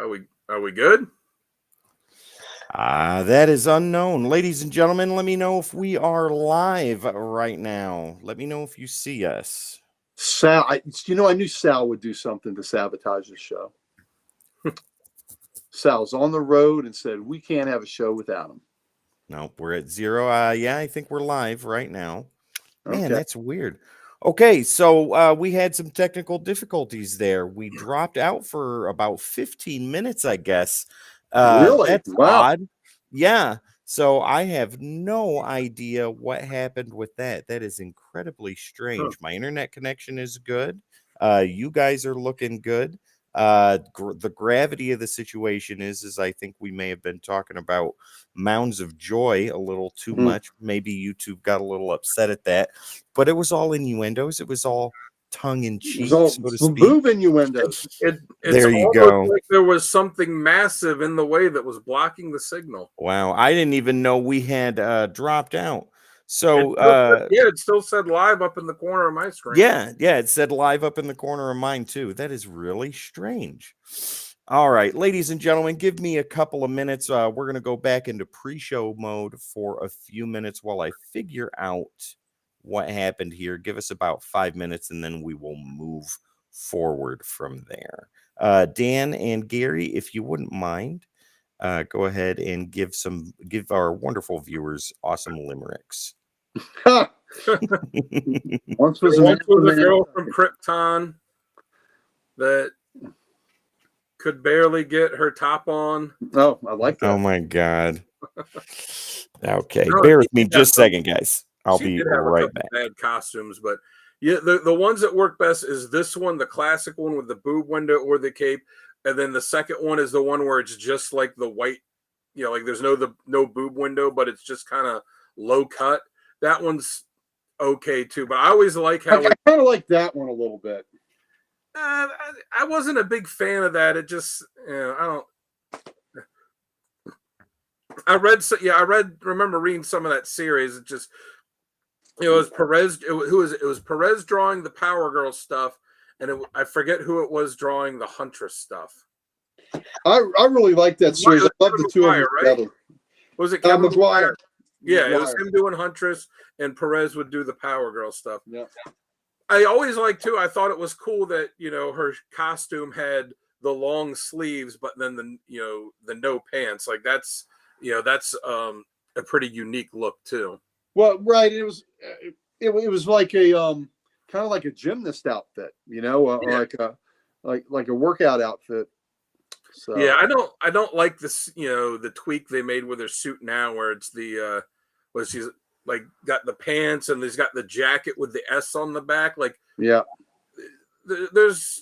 Are we good? That is unknown. Ladies and gentlemen, let me know if we are live right now. Let me know if you see us. Sal, I knew Sal would do something to sabotage the show. Sal's on the road and said, we can't have a show without him. Nope, we're at 0. Yeah, I think we're live right now. Man, Okay. that's weird. Okay, so we had some technical difficulties there. We dropped out for about 15 minutes, I guess. Really? That's Wow. odd. Yeah. So I have no idea what happened with that. That is incredibly strange. My internet connection is good. You guys are looking good. The gravity of the situation is I think we may have been talking about mounds of joy a little too much. Maybe YouTube got a little upset at that, but it was all innuendos. It was all tongue in cheek, It was all so to some speak. boob innuendos. It's There you almost go. like there was something massive in the way that was blocking the signal. Wow, I didn't even know we had dropped out. So it still said live up in the corner of my screen. Yeah, it said live up in the corner of mine too. That is really strange. All right, ladies and gentlemen, give me a couple of minutes. We're going to go back into pre-show mode for a few minutes while I figure out what happened here. Give us about 5 minutes, and then we will move forward from there. Dan and Gary, if you wouldn't mind, go ahead and give our wonderful viewers awesome limericks. Once was a girl from Krypton that could barely get her top on. Oh, I like that. Oh my God. Okay, bear with me just a second, guys. I'll be right back. Bad costumes, but yeah, the ones that work best is this one, the classic one with the boob window or the cape, and then the second one is the one where it's just like the white, like there's no boob window, but it's just kind of low cut. That one's okay too, but I always like how I kind of like that one a little bit. I wasn't a big fan of that. It just, I remember reading some of that series. It just, it was Perez. It was Perez drawing the Power Girl stuff, and I forget who it was drawing the Huntress stuff. I really like that series. I love the two of them together. Was it Kevin McGuire? Yeah, it was him doing Huntress, and Perez would do the Power Girl stuff. Yeah. I always liked too. I thought it was cool that her costume had the long sleeves, but then the no pants. Like that's a pretty unique look too. Well, right. It was like a kind of like a gymnast outfit, like a workout outfit. So yeah, I don't like this. The tweak they made with her suit now, where it's she's like got the pants and he's got the jacket with the S on the back. Like, yeah, there's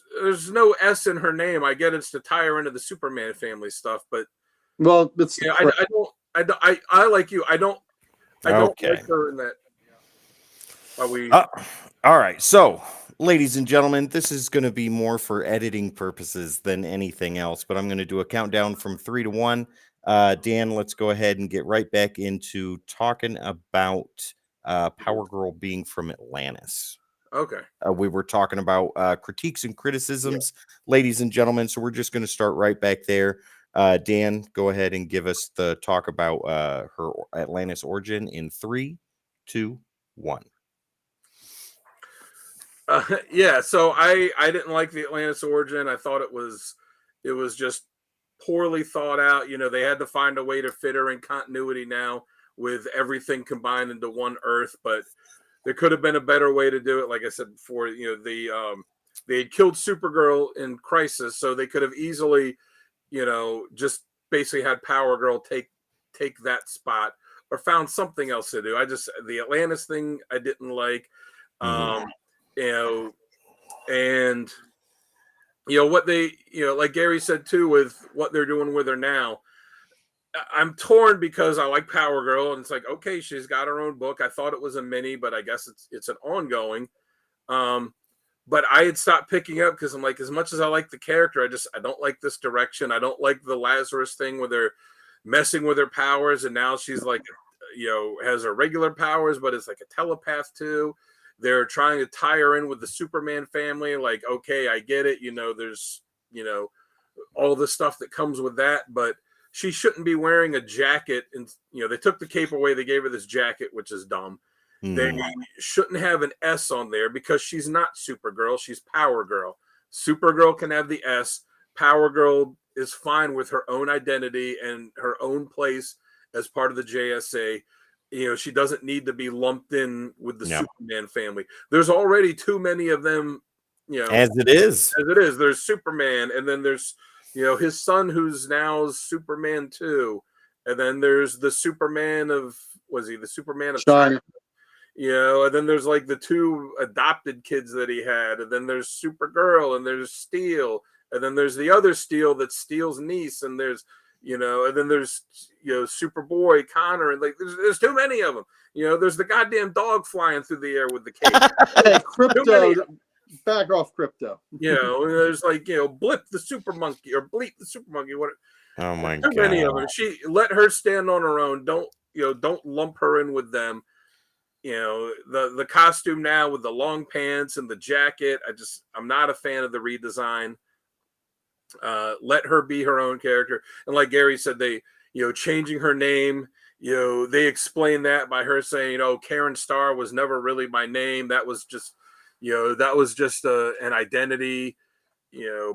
no S in her name. I get it's to tie her into the Superman family stuff, but it's I like you. I don't like her in that. Are we? All right, so ladies and gentlemen, this is going to be more for editing purposes than anything else, but I'm going to do a countdown from 3 to 1. Dan, let's go ahead and get right back into talking about Power Girl being from Atlantis. Okay. We were talking about critiques and criticisms, ladies and gentlemen, so we're just going to start right back there. Dan, go ahead and give us the talk about her Atlantis origin in 3, 2, 1. So I didn't like the Atlantis origin. I thought it was just poorly thought out. They had to find a way to fit her in continuity now with everything combined into one Earth, but there could have been a better way to do it. Like I said before, they had killed Supergirl in Crisis, so they could have easily, just basically had Power Girl take that spot or found something else to do. The Atlantis thing I didn't like. And what they, like Gary said too, with what they're doing with her now, I'm torn because I like Power Girl and it's like, okay, she's got her own book. I thought it was a mini, but I guess it's an ongoing. But I had stopped picking up because I'm like, as much as I like the character, I don't like this direction. I don't like the Lazarus thing where they're messing with her powers. And now she's like, has her regular powers, but it's like a telepath too. They're trying to tie her in with the Superman family. Like, okay, I get it. There's, all the stuff that comes with that, but she shouldn't be wearing a jacket. And they took the cape away. They gave her this jacket, which is dumb. They shouldn't have an S on there because she's not Supergirl. She's Power Girl. Supergirl can have the S. Power Girl is fine with her own identity and her own place as part of the JSA. She doesn't need to be lumped in with the Superman family. There's already too many of them, as it is. As it is. There's Superman, and then there's, his son who's now Superman 2. And then there's the Superman of, was he the Superman of China? And then there's like the 2 adopted kids that he had, and then there's Supergirl, and there's Steel, and then there's the other Steel that's Steel's niece, and there's and then there's Superboy Connor, and like there's too many of them. There's the goddamn dog flying through the air with the cape. Hey, Crypto, back off, Crypto. There's like Blip the Super Monkey or Bleep the Super Monkey. What? Oh my god! Too many of them. She let her stand on her own. Don't lump her in with them. The costume now with the long pants and the jacket. I'm not a fan of the redesign. Let her be her own character. And like Gary said, they, changing her name, they explain that by her saying, Karen Starr was never really my name. That was just, an identity,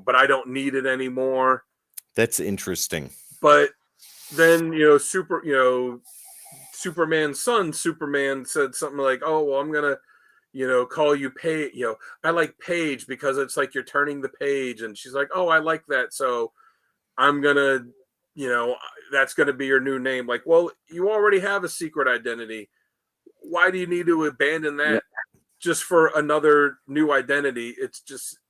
but I don't need it anymore. That's interesting. But then, Superman's son, Superman, said something like, "Oh, well, I'm gonna, call you Paige. I like Paige because it's like you're turning the page." And she's like, "Oh, I like that, so I'm gonna, that's gonna be your new name." Like, well, you already have a secret identity. Why do you need to abandon that just for another new identity? It's just,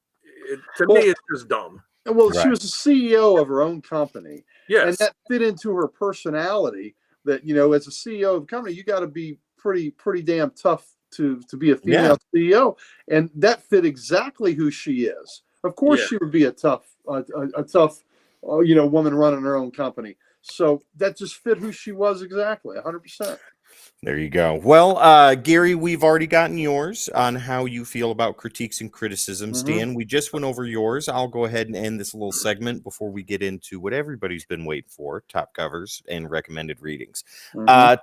to me, it's just dumb. Well, she was the CEO of her own company. Yes, and that fit into her personality. That as a CEO of a company, you got to be pretty damn tough to be a female CEO, and that fit exactly who she is. Of course, she would be a tough woman running her own company. So that just fit who she was exactly, 100%. There you go. Well, Gary, we've already gotten yours on how you feel about critiques and criticisms. Dan, we just went over yours. I'll go ahead and end this little segment before we get into what everybody's been waiting for, top covers and recommended readings.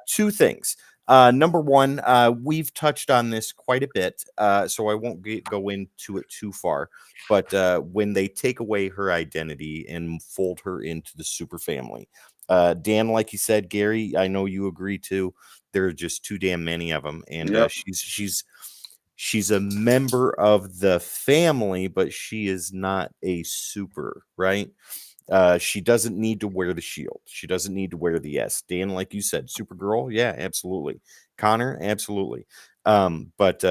2 things. Number 1, we've touched on this quite a bit, so I won't go into it too far. But when they take away her identity and fold her into the super family, Dan, like you said, Gary, I know you agree too. There are just too damn many of them, and she's a member of the family, but she is not a super, right? She doesn't need to wear the shield. She doesn't need to wear the S. Dan, like you said, Supergirl, yeah, absolutely. Connor, absolutely. But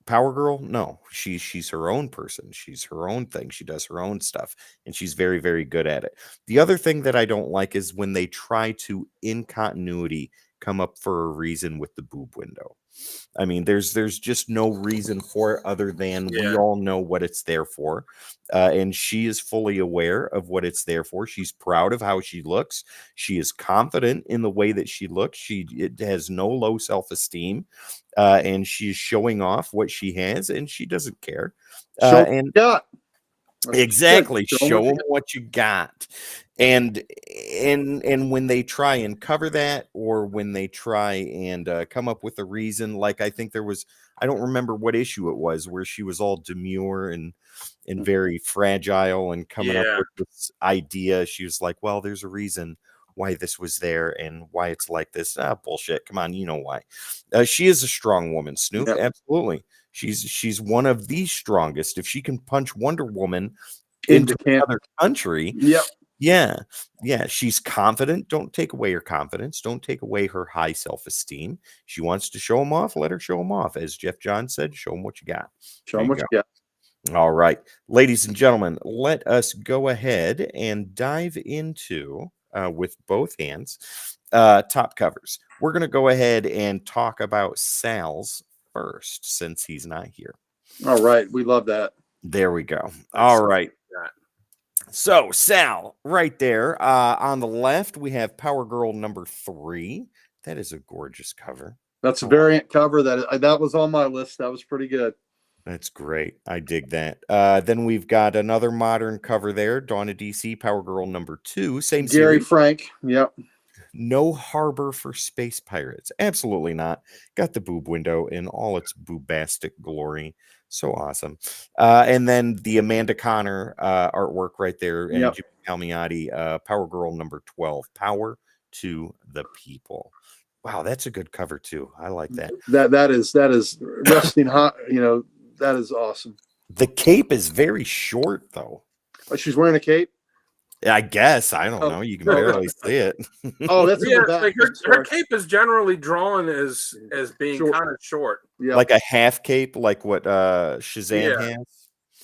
Power Girl, no, she's her own person. She's her own thing. She does her own stuff, and she's very, very good at it. The other thing that I don't like is when they try to, in continuity, come up for a reason with the boob window. I mean, there's just no reason for it other than we all know what it's there for. And she is fully aware of what it's there for. She's proud of how she looks. She is confident in the way that she looks. It has no low self-esteem. And she's showing off what she has, and she doesn't care. Exactly. Show them what you got. And when they try and cover that, or when they try and come up with a reason, like I think there was, I don't remember what issue it was, where she was all demure and very fragile and coming up with this idea. She was like, well, there's a reason why this was there and why it's like this. Bullshit. Come on, you know why. She is a strong woman, Snoop. Yep. Absolutely. She's one of the strongest. If she can punch Wonder Woman into another country, yeah, she's confident. Don't take away her confidence. Don't take away her high self-esteem. She wants to show them off. Let her show them off. As Jeff John said, show them what you got. Show them what you got. All right, ladies and gentlemen, let us go ahead and dive into, with both hands, top covers. We're going to go ahead and talk about Sal's first, since he's not here. All right, we love that. There we go. All right. So Sal, right there, on the left, we have Power Girl number 3. That is a gorgeous cover. That's a variant cover that was on my list. That was pretty good. That's great. I dig that. Then we've got another modern cover there, Dawn of DC, Power Girl #2, same Gary series. Frank. Yep. No harbor for space pirates. Absolutely not. Got the boob window in all its boobastic glory. So awesome. And then the Amanda Connor artwork right there, and Yep. Jimmy Palmiotti, Power Girl #12, Power to the People. Wow, that's a good cover too. I like that. That is resting hot. That is awesome. The cape is very short though. Oh, she's wearing a cape. I guess. I don't know. You can barely see it. Oh, that's in Yeah, the back. like her cape is generally drawn as being Short. kind of short. Yeah. Like a half cape, like what Shazam Yeah. has.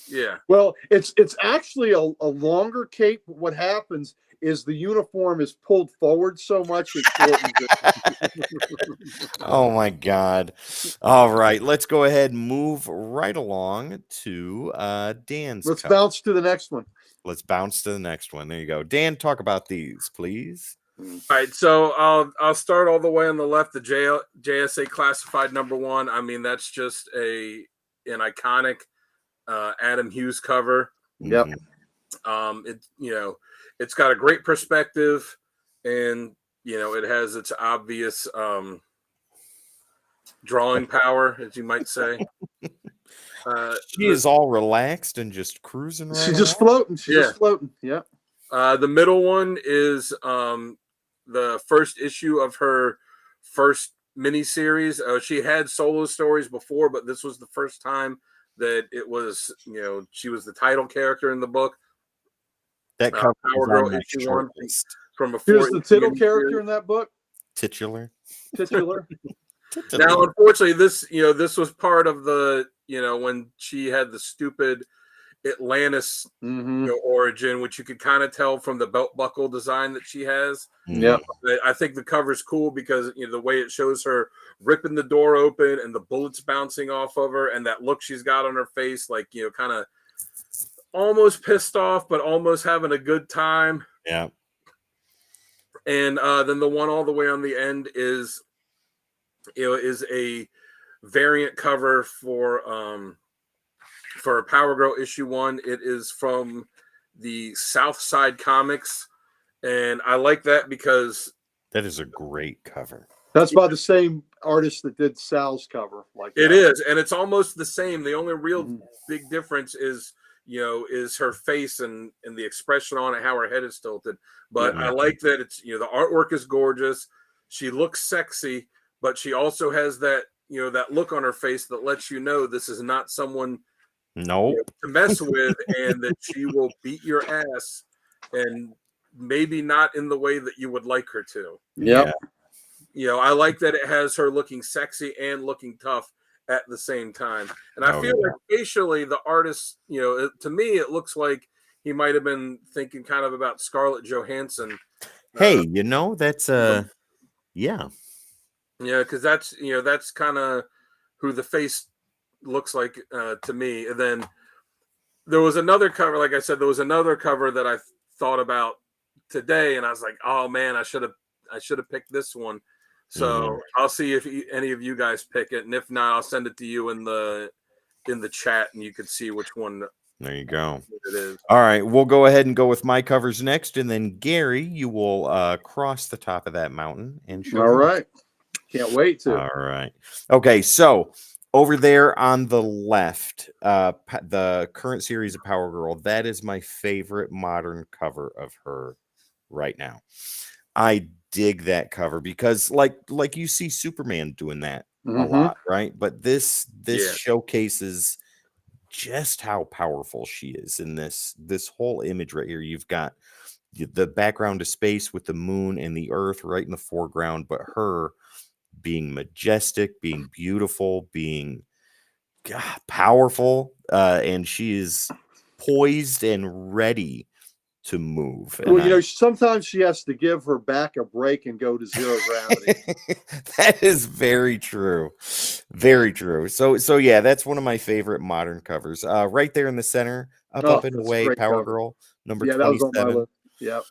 Yeah. Well, it's actually a longer cape. What happens is the uniform is pulled forward so much it shortens it. Oh my God. All right. Let's go ahead and move right along to Dan's. Let's cover. bounce to the next one. Let's bounce to the next one. There you go. Dan, talk about these, please. All right, so I'll start all the way on the left. The JSA Classified #1. I mean, that's just an iconic Adam Hughes cover. Yep. It's got a great perspective, and it has its obvious drawing power, as you might say. She is all relaxed and just cruising right She's just along. floating. She's just floating. Yep. The middle one is the first issue of her first miniseries. She had solo stories before, but this was the first time that it was, she was the title character in the book. That cover Power Girl issue 1 from a Here's the title character in that book. Titular. Now, unfortunately, this was part of the, when she had the stupid Atlantis origin, which you could kind of tell from the belt buckle design that she has. Yeah, I think the cover's cool because the way it shows her ripping the door open and the bullets bouncing off of her, and that look she's got on her face, like kind of almost pissed off, but almost having a good time. Yeah. And then the one all the way on the end is a variant cover for Power Girl issue 1. It is from the South Side Comics, and I like that because that is a great cover. That's by the same artist that did Sal's cover. Like it is, and it's almost the same. The only real big difference is her face and the expression on it, how her head is tilted. But I like that it's the artwork is gorgeous. She looks sexy, but she also has that that look on her face that lets you know this is not someone to mess with, and that she will beat your ass, and maybe not in the way that you would like her to. Yeah. I like that it has her looking sexy and looking tough at the same time. And I feel like facially the artist, to me, it looks like he might have been thinking kind of about Scarlett Johansson. Hey, that's yeah. Yeah, because that's kind of who the face looks like to me. And then there was another cover, like I said, there was another cover that I thought about today, and I was like, oh man, I should have picked this one. So I'll see if any of you guys pick it, and if not, I'll send it to you in the chat, and you can see which one. There you go. It is. All right, we'll go ahead and go with my covers next, and then Gary, you will cross the top of that mountain and show. All right, can't wait to. All right. Okay, so over there on the left, the current series of Power Girl, that is my favorite modern cover of her right now. I dig that cover because like you see Superman doing that a lot, right? But this showcases just how powerful she is in this whole image right here. You've got the background of space with the moon and the earth right in the foreground, but her being majestic, being beautiful, being powerful, and she is poised and ready to move. Well, sometimes she has to give her back a break and go to zero gravity. That is very true. Very true. So yeah, that's one of my favorite modern covers. Right there in the center, up and away, Power Girl number 27. That was on my list. Yep.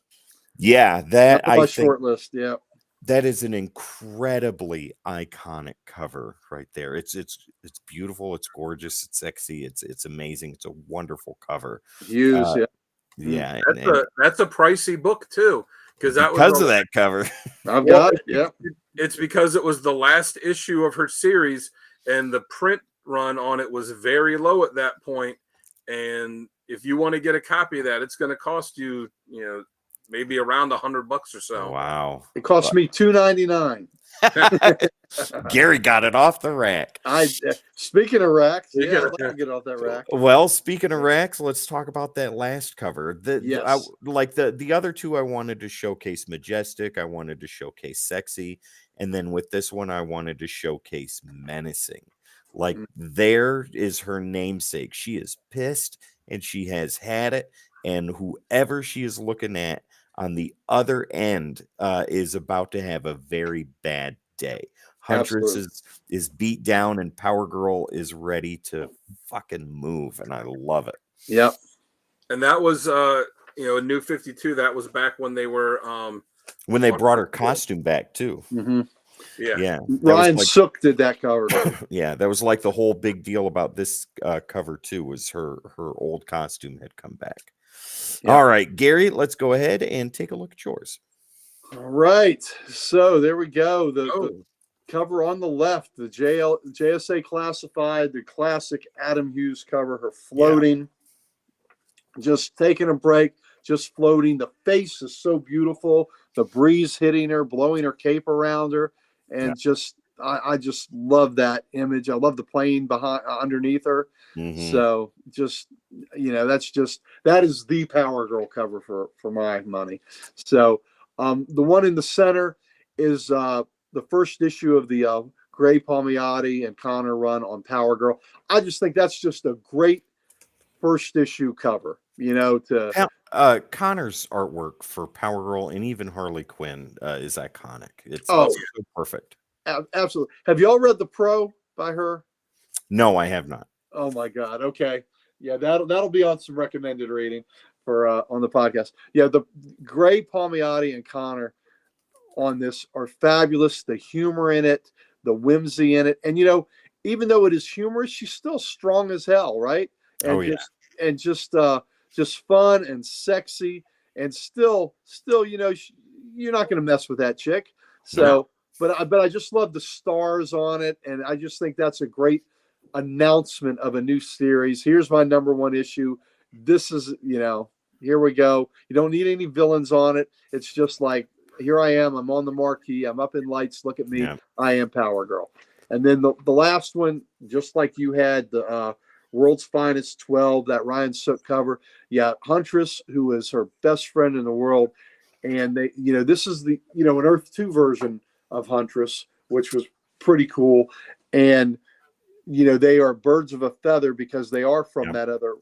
Yeah, that I think short list. Yeah. That is an incredibly iconic cover right there. It's beautiful, it's gorgeous, it's sexy, it's amazing, it's a wonderful cover. Hughes, Uh, yeah. yeah, That's a pricey book too, because that was because of that cover. I've well, got it. Yeah. it's because it was the last issue of her series, and the print run on it was very low at that point. And if you want to get a copy of that, it's going to cost you, maybe around $100 or so. Wow. It cost me $2.99. Gary got it off the rack. Speaking of racks, You yeah, gotta- I'd like to get off that rack. Well, speaking of racks, let's talk about that last cover. Yes. The other two, I wanted to showcase Majestic, I wanted to showcase Sexy, and then with this one, I wanted to showcase Menacing. Like, there is her namesake. She is pissed, and she has had it, and whoever she is looking at on the other end is about to have a very bad day. Huntress is beat down, and Power Girl is ready to fucking move, and I love it. Yep. And that was New 52. That was back when they were When they brought her costume back too. Mm-hmm. yeah. Ryan Sook did that cover. Yeah, that was like the whole big deal about this cover too, was her old costume had come back. Yeah. All right, Gary, let's go ahead and take a look at yours. All right, so there we go. The cover on the left, the JSA Classified, the classic Adam Hughes cover, her floating, just taking a break, just floating. The face is so beautiful. The breeze hitting her, blowing her cape around her, and I just love that image. I love the plane underneath her. Mm-hmm. So just, that is the Power Girl cover for my money. So the one in the center is the first issue of the Gray Palmiotti and Connor run on Power Girl. I just think that's just a great first issue cover, Connor's artwork for Power Girl and even Harley Quinn is iconic. It's so perfect. Absolutely. Have y'all read the Pro by her? No, I have not. Oh my God. Okay. Yeah, that'll be on some recommended reading for on the podcast. Yeah, the Gray Palmiotti and Connor on this are fabulous. The humor in it, the whimsy in it, and even though it is humorous, she's still strong as hell, right? And just fun and sexy, and still, you're not going to mess with that chick. So. No. But I just love the stars on it, and I just think that's a great announcement of a new series. Here's my number one issue. This is, here we go. You don't need any villains on it. It's just like, here I am. I'm on the marquee. I'm up in lights. Look at me. Yeah. I am Power Girl. And then the last one, just like you had the World's Finest 12, that Ryan Sook cover. Yeah, Huntress, who is her best friend in the world, and they, this is the, an Earth 2 version of Huntress, which was pretty cool. And they are birds of a feather because they are from that other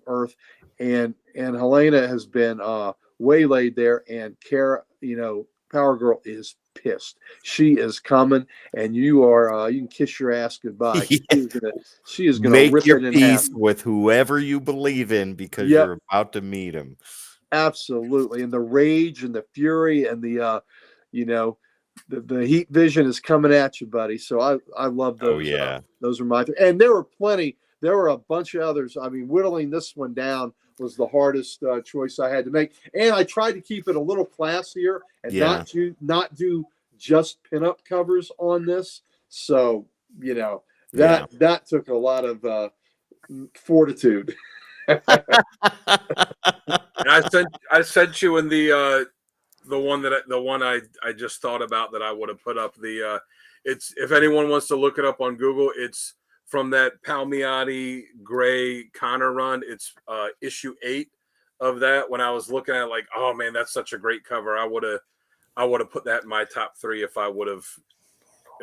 Earth, and Helena has been waylaid there, and Kara, Power Girl is pissed. She is coming, and you can kiss your ass goodbye. She is gonna make rip your it in peace half with whoever you believe in, because you're about to meet him. Absolutely. And the rage and the fury and the the heat vision is coming at you, buddy. So I love those. Oh yeah, those are my and there were plenty. There were a bunch of others. I mean, whittling this one down was the hardest choice I had to make, and I tried to keep it a little classier and not do just pinup covers on this. So that took a lot of fortitude. And I sent you in the one I just thought about that I would have put up. It's, if anyone wants to look it up on Google, it's from that Palmiotti Gray Connor run. It's issue 8 of that. When I was looking at it, like, oh man, that's such a great cover. I would have put that in my top 3 if I would have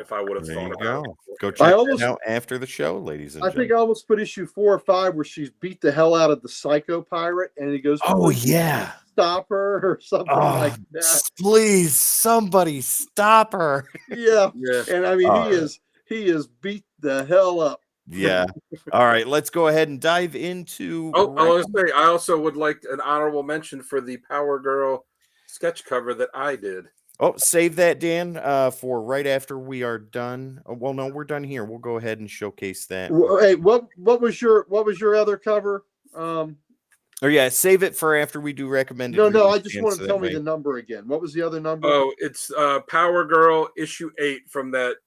thought about it. Go check it out after the show, ladies and gentlemen. I think I almost put issue 4 or 5 where she's beat the hell out of the Psycho Pirate, and he goes, "Oh yeah, stop her," or something like that. Please, somebody stop her. Yeah. And I mean, he is beat the hell up. Yeah. All right, let's go ahead and dive into. I want to say, I also would like an honorable mention for the Power Girl sketch cover that I did. Oh, save that, Dan, for right after we are done. Well, no, we're done here. We'll go ahead and showcase that. Hey, what was your other cover? Or yeah, save it for after we do recommended. No, I readings, just Dan, want so to that tell me way- the number again. What was the other number? Oh, it's Power Girl issue 8 from that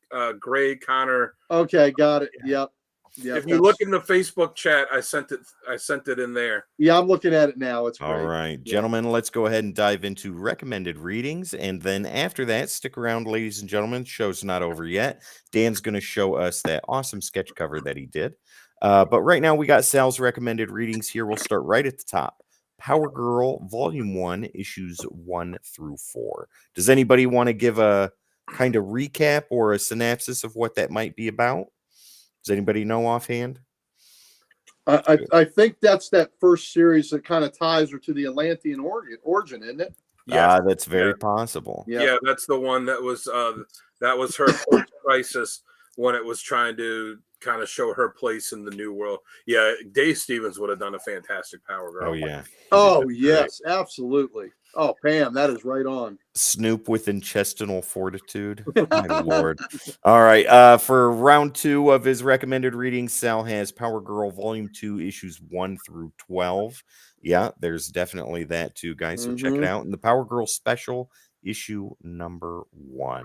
Gray Connor. Okay, got it. Yep. If you look in the Facebook chat, I sent it in there. Yeah, I'm looking at it now. It's great. All right, gentlemen, let's go ahead and dive into recommended readings. And then after that, stick around, ladies and gentlemen. Show's not over yet. Dan's going to show us that awesome sketch cover that he did. But right now, we got Sal's recommended readings here. We'll start right at the top. Power Girl, Volume 1, Issues 1 through 4. Does anybody want to give a kind of recap or a synopsis of what that might be about? Does anybody know offhand? I think that's that first series that kind of ties her to the Atlantean origin, isn't it? Yeah, that's very possible. Yeah, that's the one that was her crisis when it was trying to kind of show her place in the new world. Yeah, Dave Stevens would have done a fantastic Power Girl. Oh yeah. Oh yes, absolutely. Oh Pam, that is right on. Snoop with intestinal fortitude. My lord. All right. For round 2 of his recommended readings, Sal has Power Girl Volume 2, Issues 1 through 12. Yeah, there's definitely that too, guys. So check it out. And the Power Girl Special, issue number 1.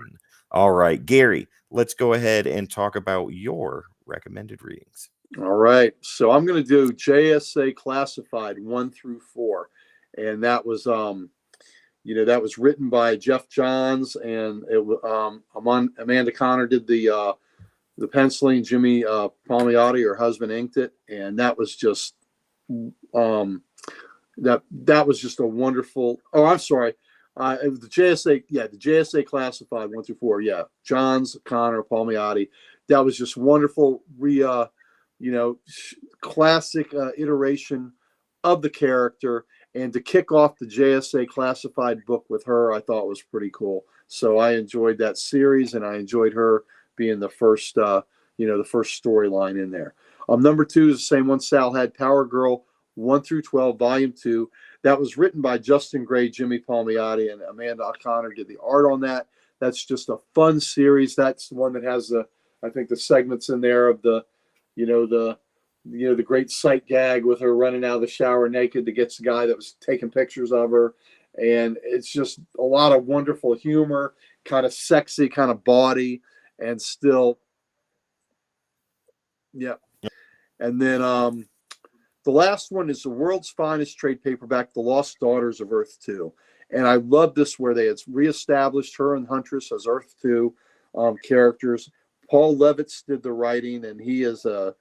All right, Gary, let's go ahead and talk about your recommended readings. All right. So I'm going to do JSA Classified 1 through 4. And that was that was written by Jeff Johns, and it Amanda Connor did the penciling. Jimmy Palmiotti, her husband, inked it, and that was just that was just a wonderful. Oh, I'm sorry. It was the JSA, the JSA Classified 1 through 4. Yeah, Johns, Connor, Palmiotti. That was just wonderful. Classic iteration of the character. And to kick off the JSA Classified book with her, I thought was pretty cool. So I enjoyed that series, and I enjoyed her being the first, the first storyline in there. Number 2 is the same one Sal had, Power Girl 1 through 12, Volume 2. That was written by Justin Gray, Jimmy Palmiotti, and Amanda O'Connor did the art on that. That's just a fun series. That's the one that has the segments in there of the great sight gag with her running out of the shower naked to get the guy that was taking pictures of her. And it's just a lot of wonderful humor, kind of sexy, kind of bawdy, and still. Yeah. And then the last one is the world's finest trade paperback, The Lost Daughters of Earth 2. And I love this where they had reestablished her and Huntress as Earth 2 characters. Paul Levitz did the writing, and he is a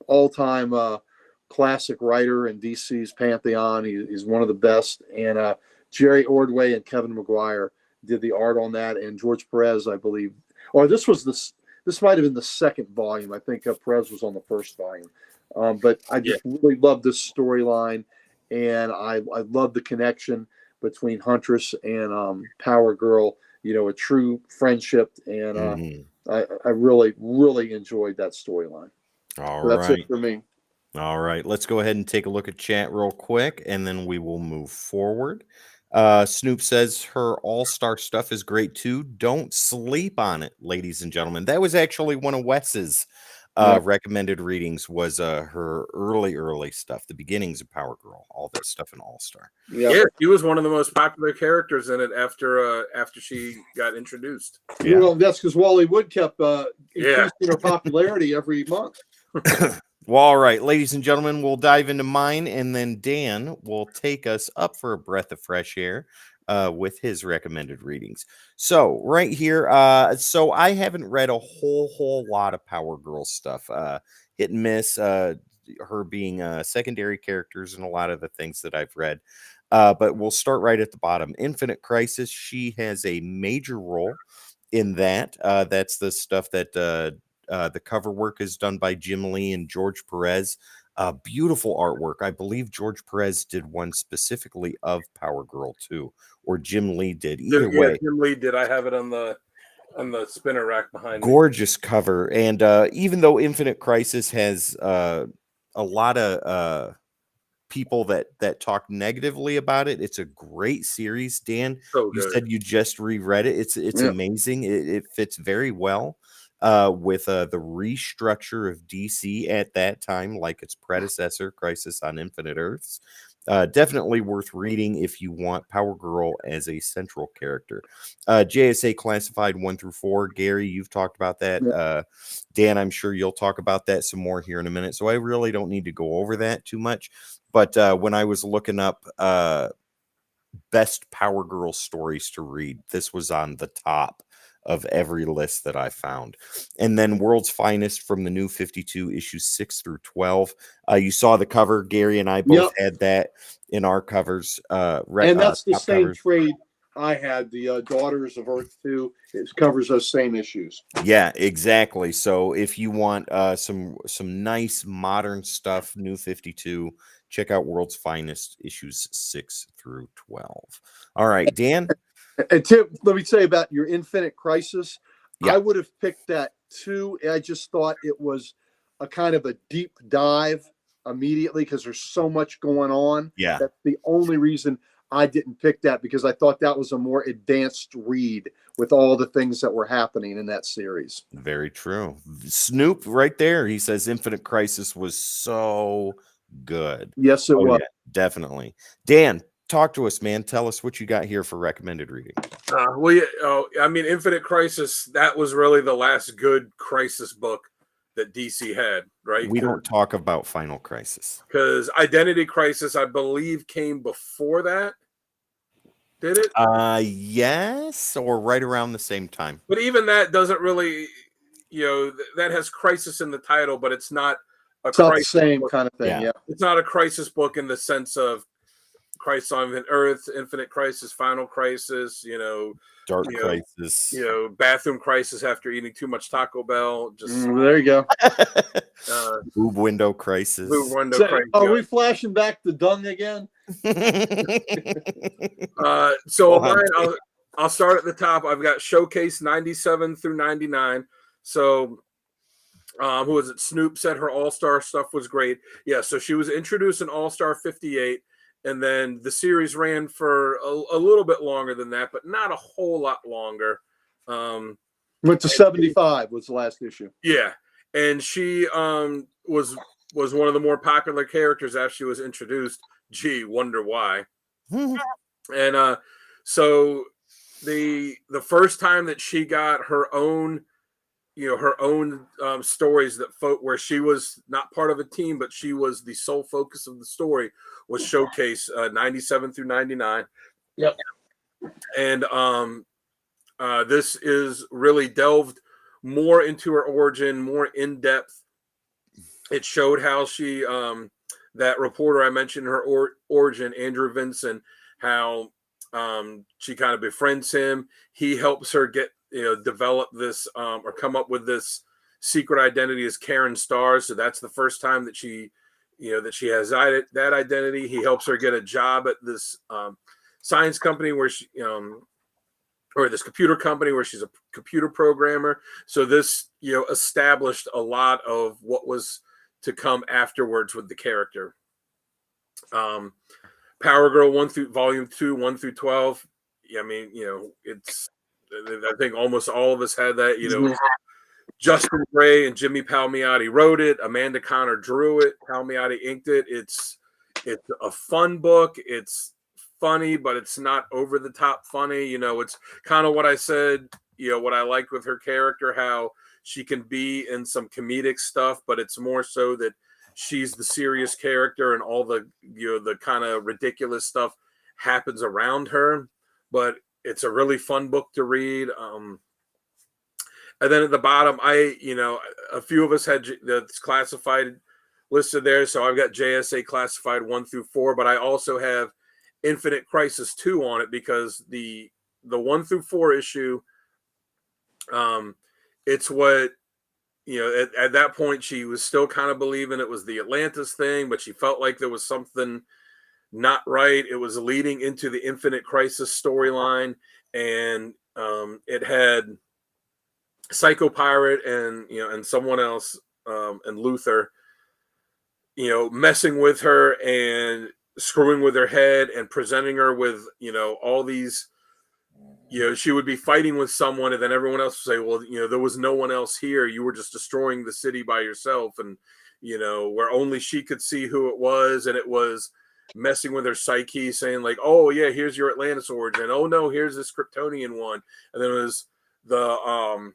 all-time classic writer in DC's pantheon. He's one of the best. And Jerry Ordway and Kevin McGuire did the art on that, and George Perez, I believe. Or this might have been the second volume. I think Perez was on the first volume. But I just really love this storyline, and I love the connection between Huntress and Power Girl. A true friendship, and I really, really enjoyed that storyline. That's it for me. All right, let's go ahead and take a look at chat real quick, and then we will move forward. Snoop says her all-star stuff is great too. Don't sleep on it, ladies and gentlemen. That was actually one of Wes's recommended readings, was her early stuff, the beginnings of Power Girl, all that stuff in All-Star. Yeah, she was one of the most popular characters in it after she got introduced. Yeah. Well, that's because Wally Wood kept increasing her popularity every month. Well, all right, ladies and gentlemen, we'll dive into mine, and then Dan will take us up for a breath of fresh air with his recommended readings. So right here, so I haven't read a whole lot of Power Girl stuff. Hit and miss, her being secondary characters in a lot of the things that I've read. But we'll start right at the bottom. Infinite Crisis, she has a major role in that. That's the stuff that the cover work is done by Jim Lee and George Perez. Beautiful artwork. I believe George Perez did one specifically of Power Girl too, or Jim Lee did. Either way, Jim Lee did. I have it on the spinner rack behind me. Gorgeous cover. And even though Infinite Crisis has a lot of people that talk negatively about it. It's a great series. Dan, So you good. said you just reread it. It's Yeah. amazing. It fits very well with the restructure of DC at that time, like its predecessor, Crisis on Infinite Earths. Definitely worth reading if you want Power Girl as a central character. JSA Classified 1 through 4. Gary, you've talked about that. Yeah. Dan, I'm sure you'll talk about that some more here in a minute. So I really don't need to go over that too much. But when I was looking up best Power Girl stories to read, this was on the top of every list that I found. And then World's Finest from the New 52, issues 6 through 12. You saw the cover. Gary and I both had that in our covers. And that's the top same covers. trade I had. The Daughters of Earth 2. It covers those same issues. Yeah, exactly. So if you want some nice modern stuff, New 52, check out World's Finest, issues 6 through 12. All right, Dan. And Tim, let me say about your Infinite Crisis. Yeah. I would have picked that too. I just thought it was a kind of a deep dive immediately because there's so much going on. Yeah. That's the only reason I didn't pick that, because I thought that was a more advanced read with all the things that were happening in that series. Very true. Snoop right there. He says Infinite Crisis was so good. Yes, it was. Yeah, definitely. Dan, talk to us, man. Tell us what you got here for recommended reading. Well, yeah, I mean, Infinite Crisis, that was really the last good Crisis book that DC had, right? We don't talk about Final Crisis. Because Identity Crisis, I believe, came before that. Did it? Yes, or right around the same time. But even that doesn't really, that has Crisis in the title, but it's not it's not the same book. Kind of thing. Yeah. It's not a Crisis book in the sense of Crisis on Earth, Infinite Crisis, Final Crisis, Dark Crisis, Bathroom Crisis after eating too much Taco Bell. Just there you go. Boob Window Crisis. Boob Window Crisis. Are we flashing back to Dung again? So mine, I'll start at the top. I've got Showcase 97 through 99. So who was it? Snoop said her All-Star stuff was great. Yeah, so she was introduced in All-Star 58, and then the series ran for a little bit longer than that, but not a whole lot longer. Went to 75 was the last issue. Yeah, and she was one of the more popular characters after she was introduced. Gee, wonder why. And so the first time that she got her own stories where she was not part of a team, but she was the sole focus of the story, was Showcase 97 through 99. Yep. And this is really delved more into her origin, more in depth. It showed how she, that reporter I mentioned, her origin, Andrew Vincent, how she kind of befriends him. He helps her get, develop this or come up with this secret identity as Karen Starr. So that's the first time that she has that identity. He helps her get a job at this science company where she, or this computer company where she's a computer programmer. So this, established a lot of what was to come afterwards with the character. Power Girl Volume 2, 1 through 12. I mean, it's, I think almost all of us had that, Justin Gray and Jimmy Palmiotti wrote it. Amanda Connor drew it. Palmiotti inked it. It's a fun book. It's funny, but it's not over the top funny. It's kind of what I said, what I liked with her character, how she can be in some comedic stuff, but it's more so that she's the serious character and all the, the kind of ridiculous stuff happens around her. But it's a really fun book to read. And then at the bottom, a few of us had that's classified listed there. So I've got JSA classified 1 through 4, but I also have Infinite Crisis 2 on it because the 1 through 4 issue, it's what, at that point she was still kind of believing it was the Atlantis thing, but she felt like there was something not right. It was leading into the Infinite Crisis storyline, and it had Psycho Pirate and and someone else and Luther messing with her and screwing with her head and presenting her with, all these, she would be fighting with someone and then everyone else would say, well, there was no one else here. You were just destroying the city by yourself. And, where only she could see who it was. And it was messing with her psyche, saying like, oh yeah, here's your Atlantis origin. Oh no, here's this Kryptonian one. And then it was the,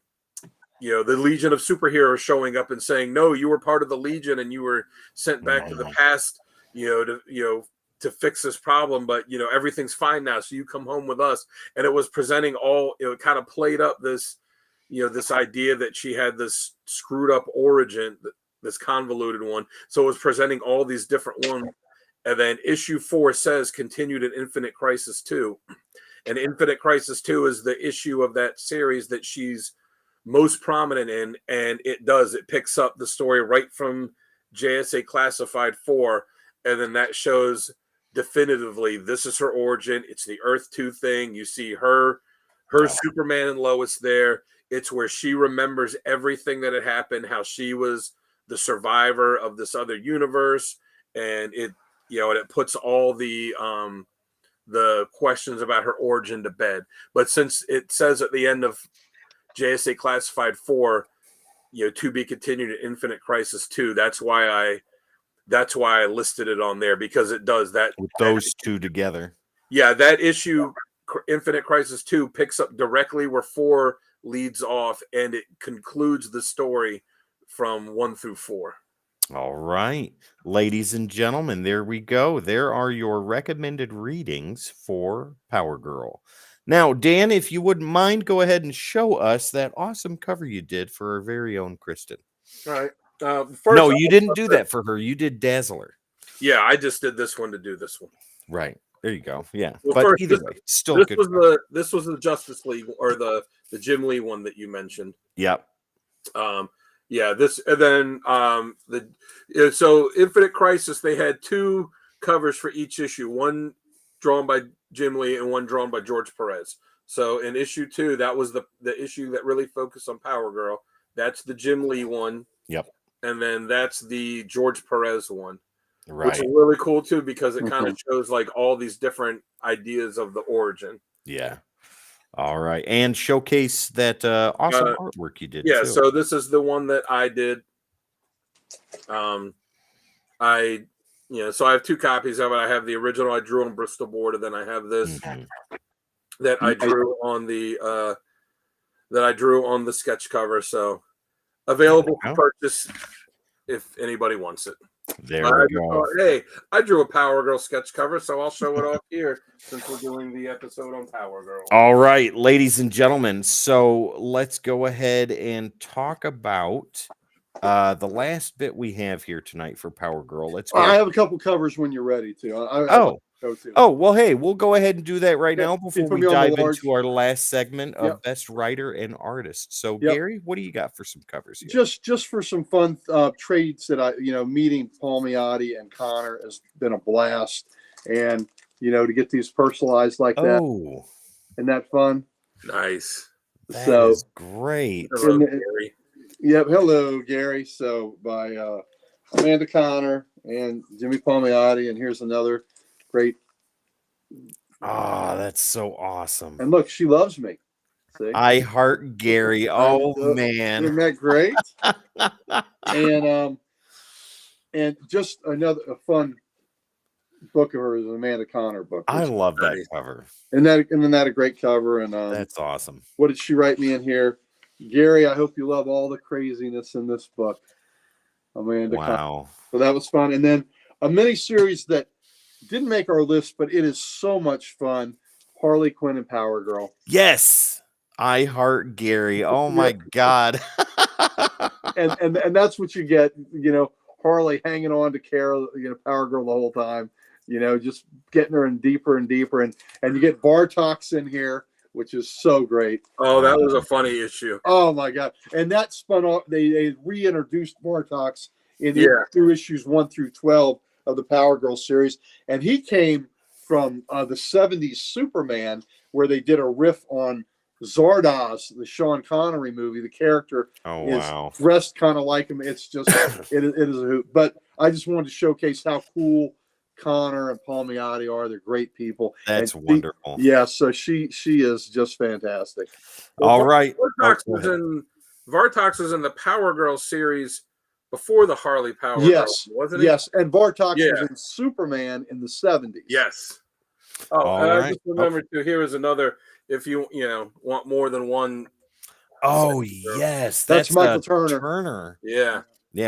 the Legion of Superheroes showing up and saying, no, you were part of the Legion and you were sent back to the past, to fix this problem, but everything's fine now, so you come home with us. And it was presenting all, it kind of played up this, this idea that she had this screwed up origin, this convoluted one. So it was presenting all these different ones. And then issue 4 says continued in Infinite Crisis 2. And Infinite Crisis 2 is the issue of that series that she's most prominent in, and it picks up the story right from JSA Classified 4, and then that shows definitively this is her origin. It's the Earth 2 thing. You see her Superman and Lois there. It's where she remembers everything that had happened, how she was the survivor of this other universe, and it puts all the questions about her origin to bed. But since it says at the end of JSA Classified 4, to be continued in Infinite Crisis 2, that's why I listed it on there, because it does that with those two together. Yeah, that issue, Infinite Crisis 2, picks up directly where 4 leads off, and it concludes the story from 1 through 4. All right, ladies and gentlemen, there we go. There are your recommended readings for Power Girl. Now, Dan, if you wouldn't mind, go ahead and show us that awesome cover you did for our very own Kristen. All right. No, you didn't do that for her. You did Dazzler. Yeah, I just did this one to do this one. Right. There you go. Yeah. Well, but first, either way, still this good. This was the Justice League, or the Jim Lee one that you mentioned. Yep. Yeah, this, and then so Infinite Crisis, they had 2 covers for each issue, one drawn by Jim Lee and one drawn by George Perez. So in issue 2, that was the issue that really focused on Power Girl. That's the Jim Lee one. Yep. And then that's the George Perez one. Right. Which is really cool too, because it kind of shows like all these different ideas of the origin. Yeah. All right. And showcase that awesome artwork you did. Yeah, too. So this is the one that I did. So I have 2 copies of it. I have the original I drew on Bristol board, and then I have this that I drew on the sketch cover. So available for purchase if anybody wants it. There we go. Hey, I drew a Power Girl sketch cover, so I'll show it off here since we're doing the episode on Power Girl. All right, ladies and gentlemen. So let's go ahead and talk about the last bit we have here tonight for Power Girl. Let's go. I have a couple covers when you're ready to. Well, hey, we'll go ahead and do that right now before we dive into our last segment of Best Writer and Artist. So, Gary, what do you got for some covers here? Just for some fun trades that meeting Palmiotti and Connor has been a blast, and to get these personalized like that. Isn't that fun? Nice. That is great. Hello, Gary. Yep. Hello, Gary. So by Amanda Connor and Jimmy Palmiotti, and here's another great. That's so awesome. And look, she loves me. See? I heart Gary. Oh man. Isn't that great? and just a fun book of hers, an Amanda Connor book. I love that cover. And then that a great cover. And that's awesome. What did she write me in here? Gary, I hope you love all the craziness in this book. Amanda Connor. So that was fun. And then a mini series that didn't make our list, but it is so much fun. Harley Quinn and Power Girl. Yes. I heart Gary. Oh my God. and that's what you get, Harley hanging on to Carol, Power Girl the whole time, just getting her in deeper and deeper. And you get Bartok's in here, which is so great. Oh, that was a funny issue. Oh my God. And that spun off, they reintroduced Bartok's through issues 1 through 12 of the Power Girl series. And he came from the 70s Superman, where they did a riff on Zardoz, the Sean Connery movie, the character is dressed kind of like him. It's just it is a hoot. But I just wanted to showcase how cool Connor and Palmiotti are. They're great people. That's wonderful. Yeah, so she is just fantastic. Well, all right. Vartox was in the Power Girl series before the Harley Power Girl, wasn't he? Yes, and Vartox was in Superman in the 70s. Yes. Oh, and I just remembered too. Here is another. If you want more than one. Oh yes, that's Michael Turner. Yeah.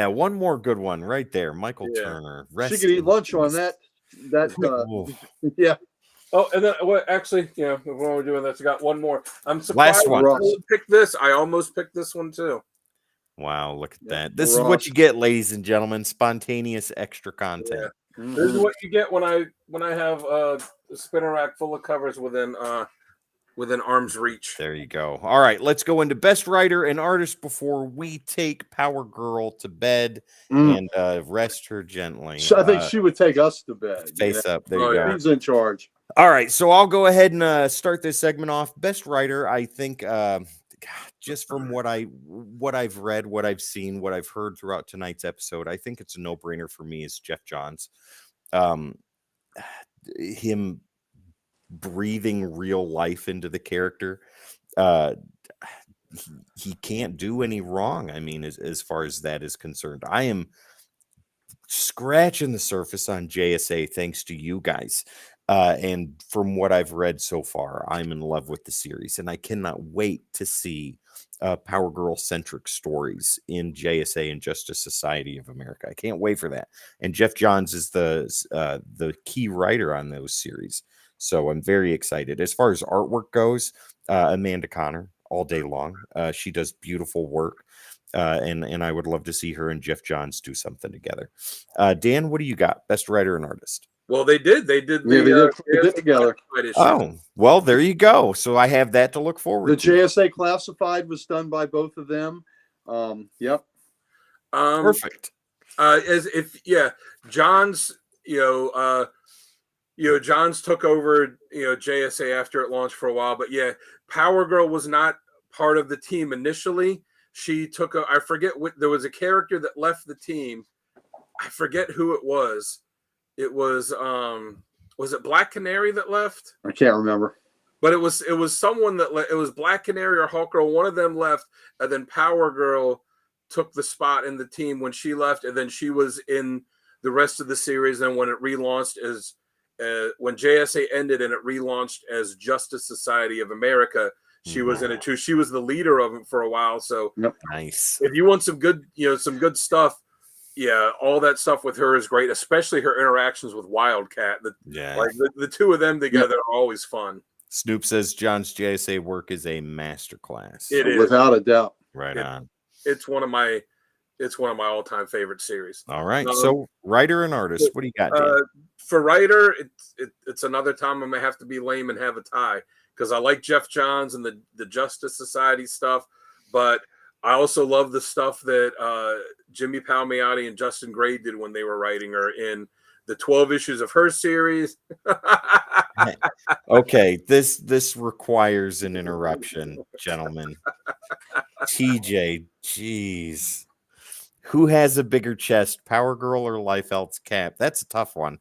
One more good one right there, Michael Turner. She could eat lunch on that. Yeah. Oh, and then actually, when we're doing this, I got one more. I'm surprised I picked this. I almost picked this one too. Wow, look at that. This is what you get, ladies and gentlemen. Spontaneous extra content. Yeah. This is what you get when I have a spinner rack full of covers within arm's reach. There you go. All right, let's go into best writer and artist before we take Power Girl to bed and rest her gently. I think she would take us to bed. Face up. There you go. She's in charge. All right, so I'll go ahead and start this segment off. Best writer, I think, just from what I've read, what I've seen, what I've heard throughout tonight's episode, I think it's a no-brainer for me is Jeff Johns. Him breathing real life into the character. He can't do any wrong. I mean, as far as that is concerned, I am scratching the surface on JSA thanks to you guys. And from what I've read so far, I'm in love with the series, and I cannot wait to see Power Girl centric stories in JSA and Justice Society of America. I can't wait for that. And Jeff Johns is the key writer on those series, so I'm very excited. As far as artwork goes, Amanda Connor all day long. She does beautiful work. And I would love to see her and Jeff Johns do something together. Dan, what do you got? Best writer and artist. Well, they did together. Oh, well, there you go. So I have that to look forward to. The JSA Classified was done by both of them. Yep. Perfect. Johns, Johns took over, JSA after it launched for a while, but Power Girl was not part of the team initially. She took I forget what, there was a character that left the team. I forget who it was. It was it Black Canary that left? I can't remember. But it was someone that it was Black Canary or Hawk Girl. One of them left, and then Power Girl took the spot in the team when she left, and then she was in the rest of the series. And when it relaunched as when JSA ended and it relaunched as Justice Society of America, she was in it too. She was the leader of it for a while. So nice. If you want some good, some good stuff, all that stuff with her is great, especially her interactions with Wildcat. The two of them together are always fun. Snoop says John's JSA work is a masterclass. It is, without a doubt. Right on. It's one of my all-time favorite series. All right. So writer and artist, what do you got, Dan? For writer, it's another time I'm gonna have to be lame and have a tie because I like Jeff Johns and the Justice Society stuff, but I also love the stuff that Jimmy Palmiotti and Justin Gray did when they were writing her in the 12 issues of her series. Okay, this requires an interruption, gentlemen. TJ, jeez. Who has a bigger chest, Power Girl or Liefeld's Cap? That's a tough one.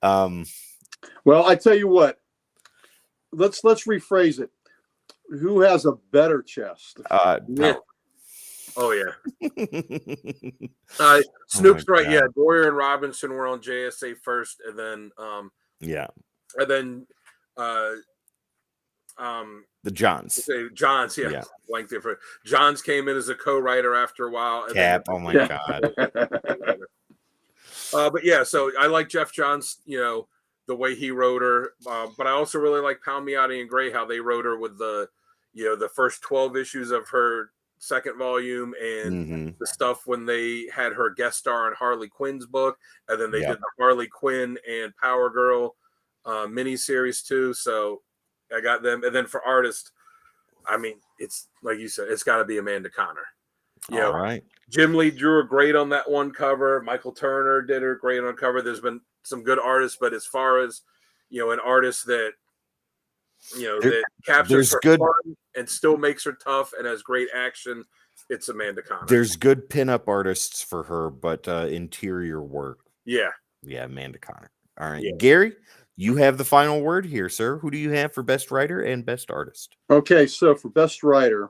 Well, I tell you what. Let's rephrase it. Who has a better chest? Oh yeah. Snoop's right. Yeah, Boyer and Robinson were on JSA first, and then and then the Johns. Johns, blank different. Johns came in as a co-writer after a while. And Cap, oh my god. But so I like Jeff Johns, the way he wrote her. But I also really like Palmiotti and Gray, how they wrote her with the first 12 issues of her second volume and the stuff when they had her guest star in Harley Quinn's book, and then they did the Harley Quinn and Power Girl miniseries too. So I got them. And then for artist, I mean, it's like you said, it's got to be Amanda Connor. All right. Jim Lee drew her great on that one cover. Michael Turner did her great on cover. There's been some good artists, but as far as an artist that you know, There- that captures there's her good- fun and still makes her tough and has great action. It's Amanda Connor. There's good pinup artists for her, but interior work. Yeah. Yeah, Amanda Connor. All right. Yeah. Gary, you have the final word here, sir. Who do you have for best writer and best artist? Okay, so for best writer,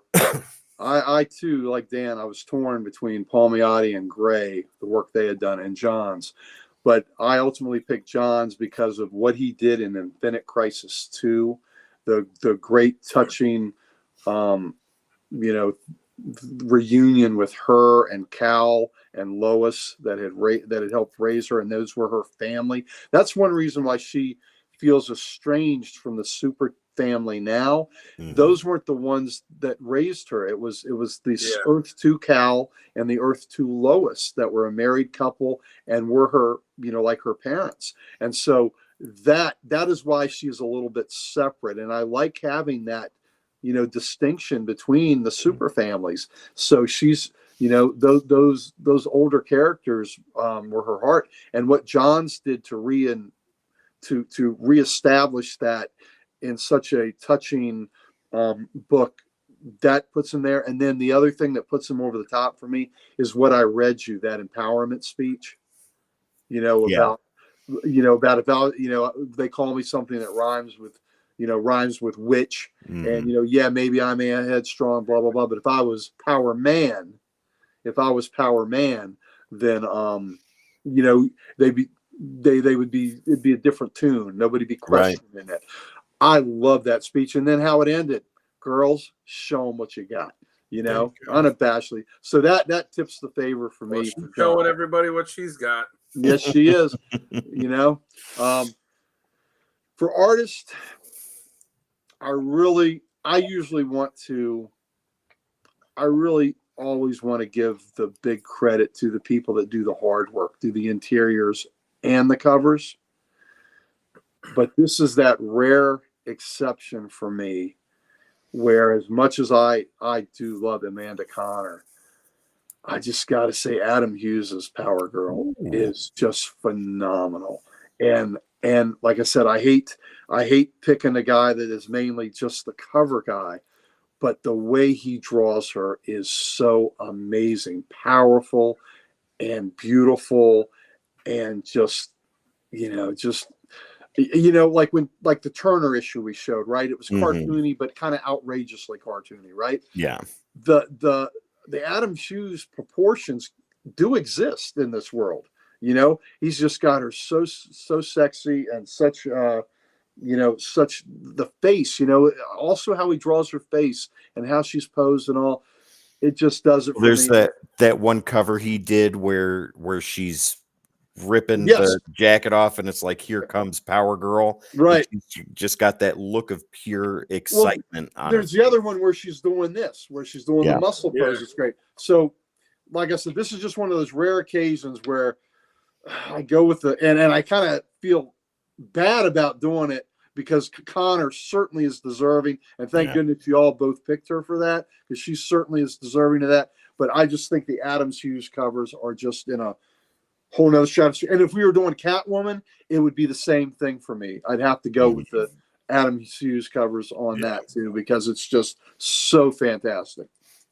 I too, like Dan, I was torn between Palmiotti and Gray, the work they had done, and Johns. But I ultimately picked Johns because of what he did in Infinite Crisis 2, the great touching, reunion with her and Cal and Lois that had helped raise her, and those were her family. That's one reason why she feels estranged from the super family now. Mhm. Those weren't the ones that raised her. It was the Yeah. Earth 2 Cal and the Earth 2 Lois that were a married couple and were her, like her parents. And so that is why she's a little bit separate. And I like having that, distinction between the super families. So she's, those older characters were her heart. And what Johns did to reestablish that in such a touching book, that puts him there. And then the other thing that puts him over the top for me is what I read you, that empowerment speech, Yeah. about they call me something that rhymes with witch. Mhm. And maybe I'm a headstrong, blah blah blah, but if I was power man, then it'd be a different tune. Nobody'd be questioning it. I love that speech. And then how it ended: girls, show them what you got, you go. unabashedly. So that tips the favor for me. She's for showing John. everybody what she's got. Yes, she is. For artists, I really always want to give the big credit to the people that do the hard work, do the interiors and the covers. But this is that rare exception for me, where as much as I do love Amanda Connor, I just got to say Adam Hughes's Power Girl is just phenomenal. And like I said, I hate picking a guy that is mainly just the cover guy, but the way he draws her is so amazing, powerful and beautiful, and just like the Turner issue we showed, right? It was cartoony, but kind of outrageously cartoony, right? Yeah. The Adam Hughes proportions do exist in this world. He's just got her so sexy and such such the face, also how he draws her face and how she's posed and all. It just does it for There's me. that one cover he did where she's ripping Yes. the jacket off and it's like, here comes Power Girl. Right. She's just got that look of pure excitement on her. There's the other one where she's doing this, where she's doing the muscle pose. It's great. So, like I said, this is just one of those rare occasions where I go with and I kind of feel bad about doing it because Connor certainly is deserving. And thank goodness you all both picked her for that, because she certainly is deserving of that. But I just think the Adams Hughes covers are just in a whole nother stratosphere. And if we were doing Catwoman, it would be the same thing for me. I'd have to go with the Adam Hughes covers on that too, because it's just so fantastic.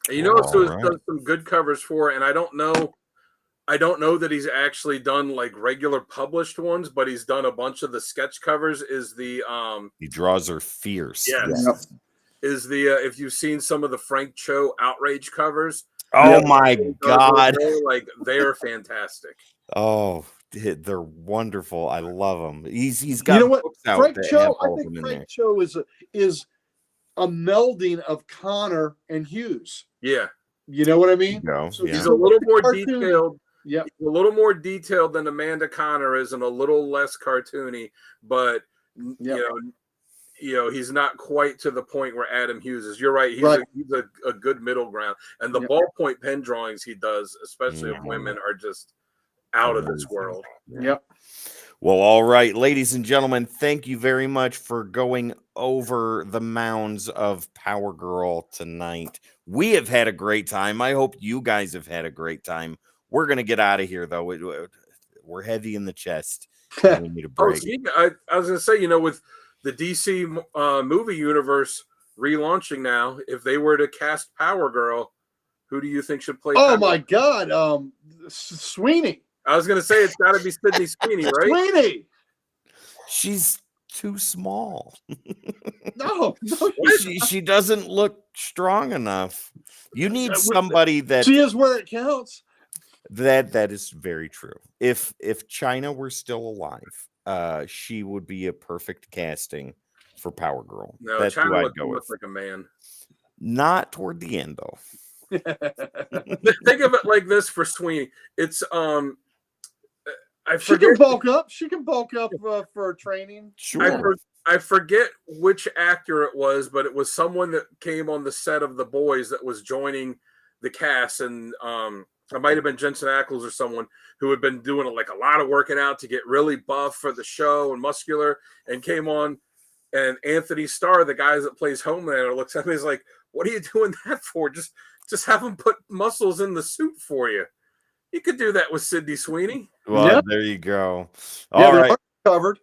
And so he's done some good covers for, and I don't know that he's actually done like regular published ones, but he's done a bunch of the sketch covers. Is the he draws her fierce. Yes. Yep. Is the if you've seen some of the Frank Cho Outrage covers? Oh my God. Like they're fantastic. Oh, they're wonderful. I love them. He's got books out. Frank Cho, I think Frank Cho is a melding of Connor and Hughes. Yeah. You know what I mean? So he's a little more detailed. Yeah. A little more detailed than Amanda Connor is, and a little less cartoony, but he's not quite to the point where Adam Hughes is. You're right. He's a good middle ground. And the ballpoint pen drawings he does, especially of women, are just out of this world. Yep. Well, all right, ladies and gentlemen, thank you very much for going over the mounds of Power Girl tonight. We have had a great time. I hope you guys have had a great time. We're going to get out of here, though. We're heavy in the chest. We need a break. I was going to say, with the DC movie universe relaunching now, if they were to cast Power Girl, who do you think should play Oh Power my Girl? God, Sweeney. I was going to say it's got to be Sydney Sweeney, right? Sweeney. She's too small. No, She doesn't look strong enough. You need That would- somebody that she is where it counts. that is very true. If China were still alive, she would be a perfect casting for Power Girl. No, That's who China I'd looks go with. like a man. Not toward the end though. Think of it like this for Sweeney. It's I She forget can bulk up. She can bulk up for training. Sure. I forget which actor it was, but it was someone that came on the set of The Boys that was joining the cast, and it might have been Jensen Ackles or someone who had been doing like a lot of working out to get really buff for the show and muscular, and came on. And Anthony Starr, the guy that plays Homelander, looks at me, he's like, "What are you doing that for? Just have him put muscles in the suit for you. You could do that with Sydney Sweeney." Well, Yep. there you go. Yeah, All they're right. covered.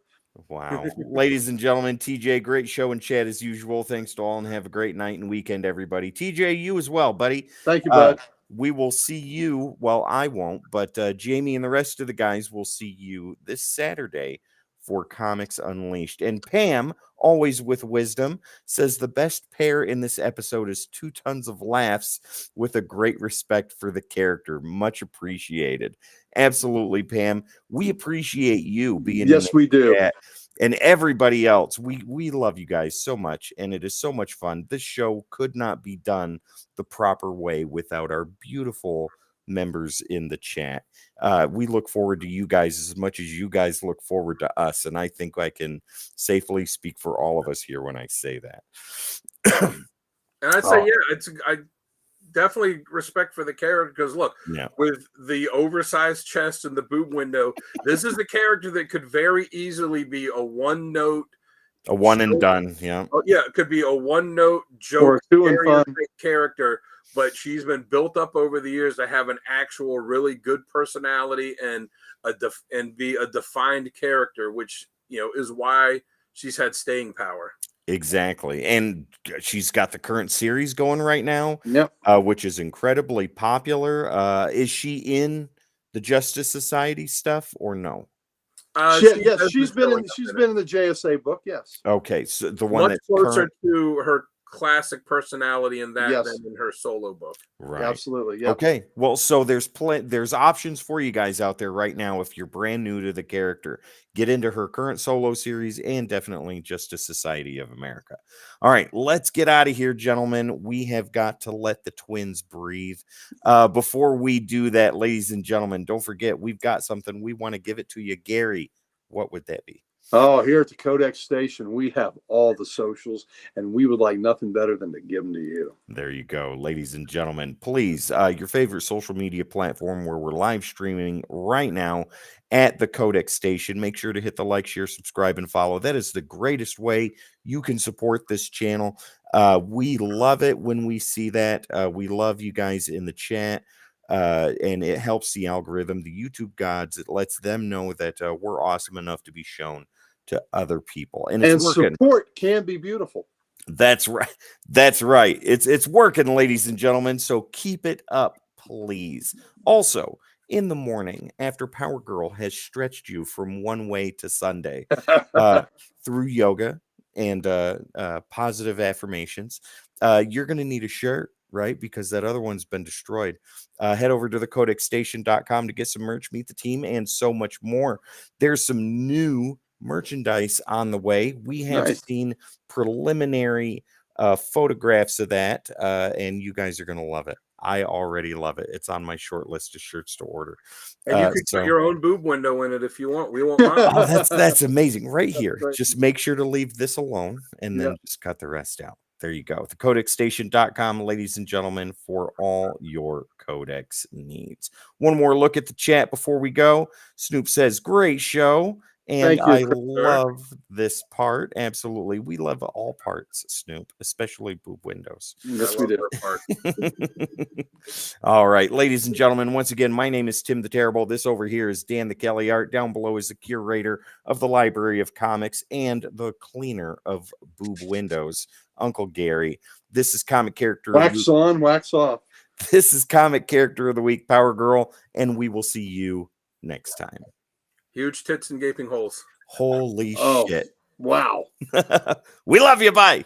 Wow. Ladies and gentlemen, TJ, great show and chat as usual. Thanks to all and have a great night and weekend, everybody. TJ, you as well, buddy. Thank you, bud. We will see you. Well, I won't, but Jamie and the rest of the guys will see you this Saturday for Comics Unleashed. And Pam, always with wisdom, says the best pair in this episode is 2 tons of laughs with a great respect for the character. Much appreciated. Absolutely, Pam. We appreciate you being Yes, we do. chat. And everybody else, we love you guys so much, and it is so much fun. This show could not be done the proper way without our beautiful members in the chat. We look forward to you guys as much as you guys look forward to us, and I think I can safely speak for all of us here when I say that. And I'd say, I definitely respect for the character, because look, with the oversized chest and the boob window, this is a character that could very easily be a one-note, a one and done. Yeah. Oh, yeah, it could be a one-note joke Or two and fun character, but she's been built up over the years to have an actual really good personality and be a defined character, which is why she's had staying power. Exactly. And she's got the current series going right now, which is incredibly popular. Is she in the Justice Society stuff or no? Yes, she's been in the JSA book. Yes. Okay, so the one that's closer to her classic personality in that than in her solo book. Right. Absolutely. Yeah. Okay. Well, so there's options for you guys out there right now. If you're brand new to the character, get into her current solo series and definitely Justice Society of America. All right, let's get out of here, gentlemen. We have got to let the twins breathe. Before we do that, ladies and gentlemen, don't forget, we've got something we want to give it to you. Gary, what would that be? Oh, here at the Codex Station, we have all the socials, and we would like nothing better than to give them to you. There you go, ladies and gentlemen. Please, your favorite social media platform where we're live streaming right now at the Codex Station. Make sure to hit the like, share, subscribe, and follow. That is the greatest way you can support this channel. We love it when we see that. We love you guys in the chat. And it helps the algorithm, the YouTube gods. It lets them know that we're awesome enough to be shown to other people, and it's working. Support can be beautiful. That's right. That's right. It's working, ladies and gentlemen. So keep it up, please. Also, in the morning, after Power Girl has stretched you from one way to Sunday through yoga and positive affirmations, you're going to need a shirt. Right, because that other one's been destroyed. Head over to thecodexstation.com to get some merch, meet the team, and so much more. There's some new merchandise on the way. We have seen preliminary photographs of that, and you guys are going to love it. I already love it. It's on my short list of shirts to order. And you can put your own boob window in it if you want. We won't mind. Oh, that's amazing. Right here. Just make sure to leave this alone and then just cut the rest out. There you go. TheCodexStation.com, ladies and gentlemen, for all your Codex needs. One more look at the chat before we go. Snoop says, great show. And Thank you, I sir. love this part. Absolutely. We love all parts, Snoop, especially boob windows. Yes, I we love did. her part. All right, ladies and gentlemen, once again, my name is Tim the Terrible. This over here is Dan the Kelly Art. Down below is the curator of the Library of Comics and the cleaner of boob windows, Uncle Gary. This is comic character of the Wax week. on, wax off. This is comic character of the week, Power Girl, and we will see you next time. Huge tits and gaping holes. Holy Oh, shit. wow. We love you. Bye.